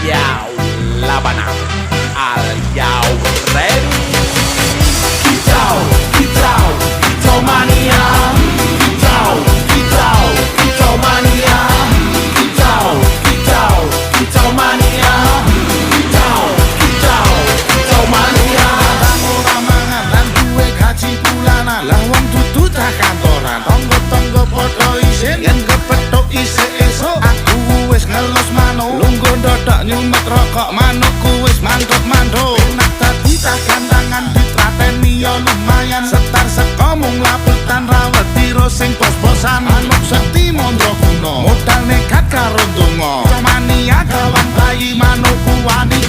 Yao, La Banana, al Yao, ready? Kitao, Kitao, Kitao Mania. Kitao, Kitao, Kitao Mania. Kitao, Kitao, Kitao Mania. Kitao, Kitao, Kitao Mania. Ora mangan lan duwe gaji bulanan. Lah wong dudu tak kantoran. Tonggo-tonggo padha isin yen kepethuk isih esuk. Aku wis ngelus manuk. Lungguh ndodok nyumet rokok manukku wis manduk-manduk. Enak dadi tak gandangan ditrateni yo lumayan. Setar seko mung laputan raweti sing bos-bosan. Manuk sekti mondro kuno. Modal nekat karo donga. Mania kawan bayi manukku wani